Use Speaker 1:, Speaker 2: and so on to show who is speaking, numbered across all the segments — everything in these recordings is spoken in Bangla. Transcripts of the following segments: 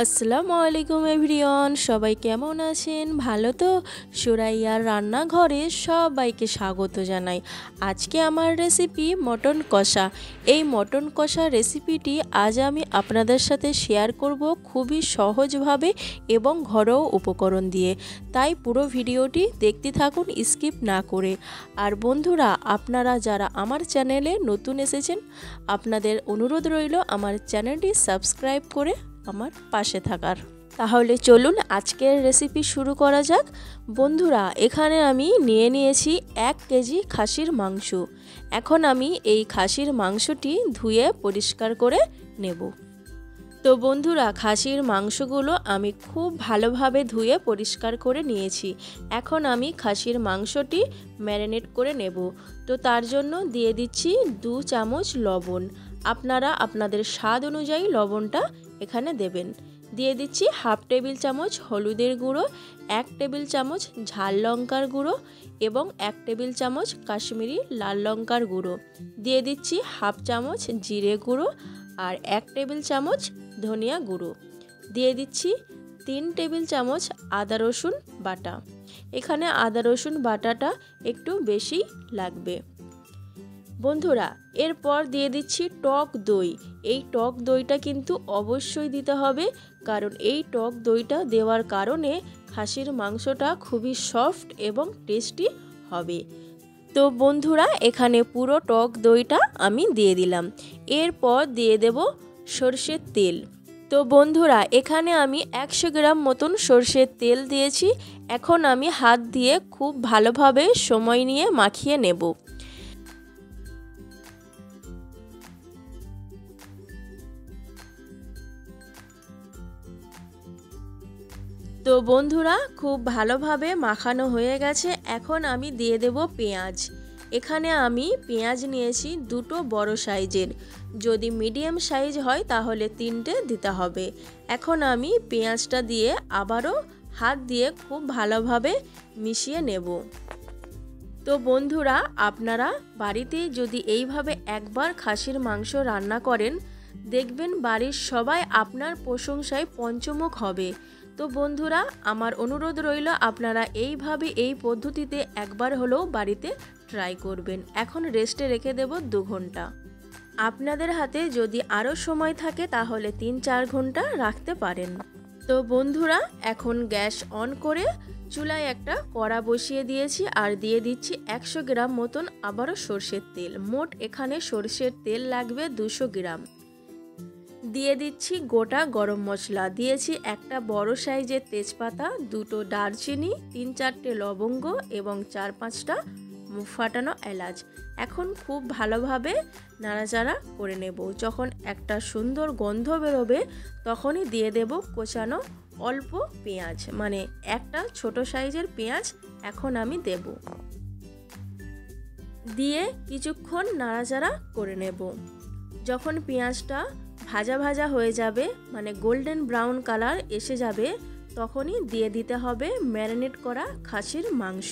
Speaker 1: আসসালামু আলাইকুম এভরিওয়ান, সবাই কেমন আছেন? ভালো তো? সুরাইয়ার রান্নাঘরে সবাইকে স্বাগত জানাই। আজকে আমার রেসিপি মটন কষা। এই মটন কষা রেসিপিটি আজ আমি আপনাদের সাথে শেয়ার করব খুবই সহজভাবে এবং ঘরোয়া উপকরণ দিয়ে। তাই পুরো ভিডিওটি দেখতে থাকুন স্কিপ না করে। আর বন্ধুরা, আপনারা যারা আমার চ্যানেলে নতুন এসেছেন, আপনাদের অনুরোধ রইল আমার চ্যানেলটি সাবস্ক্রাইব করে আমার পাশে থাকার। তাহলে চলুন আজকের রেসিপি শুরু করা যাক। বন্ধুরা, এখানে আমি নিয়েছি 1 কেজি খাসির মাংস। এখন আমি এই খাসির মাংসটি ধুয়ে পরিষ্কার করে নেব। তো বন্ধুরা, খাসির মাংসগুলো আমি খুব ভালোভাবে ধুয়ে পরিষ্কার করে নিয়েছি। এখন আমি খাসির মাংসটি ম্যারিনেট করে নেব। তো তার জন্য দিয়ে দিচ্ছি 2 চামচ লবণ। আপনারা আপনাদের স্বাদ অনুযায়ী লবণটা এখানে দেবেন। দিয়ে দিচ্ছি 1/2 টেবিল চামচ হলুদের গুঁড়ো, 1 টেবিল চামচ ঝাল লঙ্কার গুঁড়ো এবং 1 টেবিল চামচ কাশ্মীরি লাল লঙ্কার গুঁড়ো। দিয়ে দিচ্ছি 1/2 চামচ জিরে গুঁড়ো আর 1 টেবিল চামচ ধনিয়া গুঁড়ো। দিয়ে দিচ্ছি 3 টেবিল চামচ আদা রসুন বাটা। এখানে আদা রসুন বাটাটা একটু বেশি লাগবে। বন্ধুরা, এরপর দিয়ে দিচ্ছি টক দই। এই টক দইটা কিন্তু অবশ্যই দিতে হবে, কারণ এই টক দইটা দেওয়ার কারণে খাসির মাংসটা খুবই সফট এবং টেস্টি হবে। তো বন্ধুরা, এখানে পুরো টক দইটা আমি দিয়ে দিলাম। এরপর দিয়ে দেব সরষের তেল। তো বন্ধুরা, এখানে আমি 100 গ্রাম মতন সরষের তেল দিয়েছি। এখন আমি হাত দিয়ে খুব ভালোভাবে সময় নিয়ে মাখিয়ে নেব। তো বন্ধুরা, খুব ভালোভাবে মাখানো হয়ে গেছে। এখন আমি দিয়ে দেব পেঁয়াজ। এখানে আমি পেঁয়াজ নিয়েছি 2টো বড় সাইজের। যদি মিডিয়াম সাইজ হয় তাহলে 3টে দিতে হবে। এখন আমি পেঁয়াজটা দিয়ে আবারও হাত দিয়ে খুব ভালোভাবে মিশিয়ে নেব। তো বন্ধুরা, আপনারা বাড়িতে যদি এইভাবে একবার খাসির মাংস রান্না করেন, দেখবেন বাড়ির সবাই আপনার প্রশংসায় পঞ্চমুখ হবে। তো বন্ধুরা, আমার অনুরোধ রইল আপনারা এইভাবে এই পদ্ধতিতে একবার হলেও বাড়িতে ট্রাই করবেন। এখন রেস্টে রেখে দেব 2 ঘন্টা। আপনাদের হাতে যদি আরও সময় থাকে তাহলে 3-4 ঘন্টা রাখতে পারেন। তো বন্ধুরা, এখন গ্যাস অন করে চুলায় একটা কড়া বসিয়ে দিয়েছি আর দিয়ে দিচ্ছি 100 গ্রাম মতন আবারও সরষের তেল। মোট এখানে সরষের তেল লাগবে 200 গ্রাম। দিয়ে দিচ্ছি গোটা গরম মশলা, দিয়েছি একটা বড় সাইজের তেজপাতা, 2টো দারচিনি, 3-4টে লবঙ্গ এবং 4-5টা মুখ ফাটানো এলাচ। এখন খুব ভালোভাবে নাড়াচাড়া করে নেব। যখন একটা সুন্দর গন্ধ বেরোবে তখনই দিয়ে দেব কোচানো অল্প পেঁয়াজ, মানে একটা ছোট সাইজের পেঁয়াজ এখন আমি দেব। দিয়ে কিছুক্ষণ নাড়াচাড়া করে নেব। যখন পেঁয়াজটা ভাজা ভাজা হয়ে যাবে, মানে গোল্ডেন ব্রাউন কালার এসে যাবে, তখনই দিয়ে দিতে হবে ম্যারিনেট করা খাসির মাংস।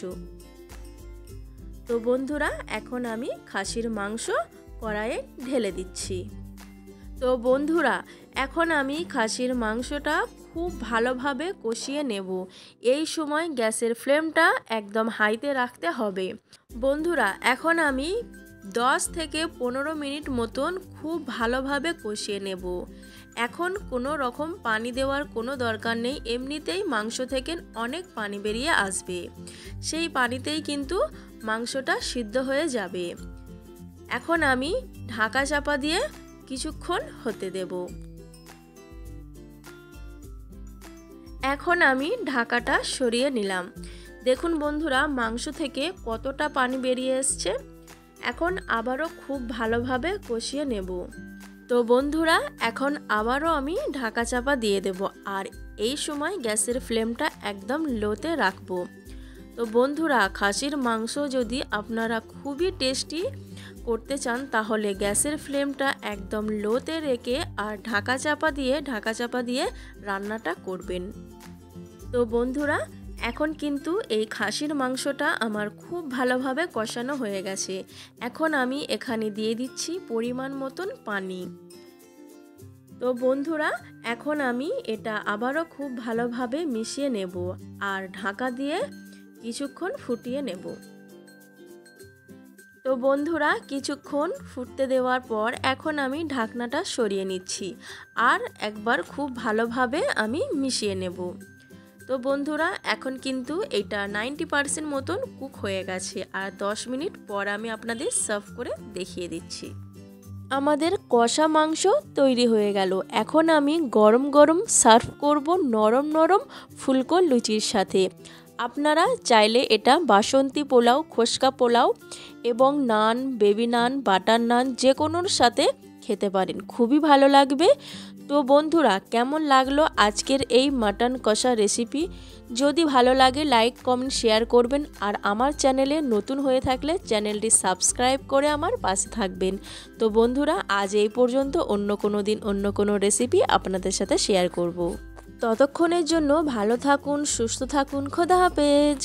Speaker 1: তো বন্ধুরা, এখন আমি খাসির মাংস কড়াইয়ে ঢেলে দিচ্ছি। তো বন্ধুরা, এখন আমি খাসির মাংসটা খুব ভালোভাবে কষিয়ে নেব। এই সময় গ্যাসের ফ্লেমটা একদম হাইতে রাখতে হবে। বন্ধুরা, এখন আমি 10 থেকে 15 মিনিট মতন খুব ভালোভাবে কষিয়ে নেব। এখন কোনো রকম পানি দেওয়ার কোনো দরকার নেই, এমনিতেই মাংস থেকে অনেক পানি বেরিয়ে আসবে। সেই পানিতেই কিন্তু মাংসটা সিদ্ধ হয়ে যাবে। এখন আমি ঢাকা চাপা দিয়ে কিছুক্ষণ হতে দেব। এখন আমি ঢাকাটা সরিয়ে নিলাম। দেখুন বন্ধুরা, মাংস থেকে কতটা পানি বেরিয়ে এসছে। এখন আবারও খুব ভালোভাবে কষিয়ে নেব। তো বন্ধুরা, এখন আবারও আমি ঢাকা চাপা দিয়ে দেব আর এই সময় গ্যাসের ফ্লেমটা একদম লোতে রাখবো। তো বন্ধুরা, খাসির মাংস যদি আপনারা খুবই টেস্টি করতে চান তাহলে গ্যাসের ফ্লেমটা একদম লোতে রেখে আর ঢাকা চাপা দিয়ে রান্নাটা করবেন। তো বন্ধুরা, এখন কিন্তু এই খাসির মাংসটা আমার খুব ভালোভাবে কষানো হয়ে গেছে। এখন আমি এখানে দিয়ে দিচ্ছি পরিমাণ মতন পানি। তো বন্ধুরা এখন আমি এটা আবারও খুব ভালোভাবে মিশিয়ে নেব আর ঢাকা দিয়ে কিছুক্ষণ ফুটিয়ে নেব। তো বন্ধুরা কিছুক্ষণ ফুটতে দেওয়ার পর এখন আমি ঢাকনাটা সরিয়ে নিচ্ছি আর একবার খুব ভালোভাবে আমি মিশিয়ে নেব। তো বন্ধুরা এখন কিন্তু এটা 90% মতন কুক হয়ে গেছে আর 10 মিনিট পর আমি আপনাদের সার্ভ করে দেখিয়ে দিচ্ছি। আমাদের কষা মাংস তৈরি হয়ে গেল। এখন আমি গরম গরম সার্ভ করব নরম নরম ফুলকো লুচির সাথে। আপনারা চাইলে এটা বাসন্তী পোলাও, খোসকা পোলাও এবং নান, বেবি নান, বাটার নান যে কোনোর সাথে খেতে পারেন, খুবই ভালো লাগবে। তো বন্ধুরা কেমন লাগলো আজকের এই মাটন কষা রেসিপি? যদি ভালো লাগে লাইক কমেন্ট শেয়ার করবেন আর আমার চ্যানেলে নতুন হয়ে থাকলে চ্যানেলটি সাবস্ক্রাইব করে আমার পাশে থাকবেন। তো বন্ধুরা আজ এই পর্যন্ত, অন্য কোনো দিন অন্য কোনো রেসিপি আপনাদের সাথে শেয়ার করব। ততক্ষণের জন্য ভালো থাকুন, সুস্থ থাকুন, খোদা হাফেজ।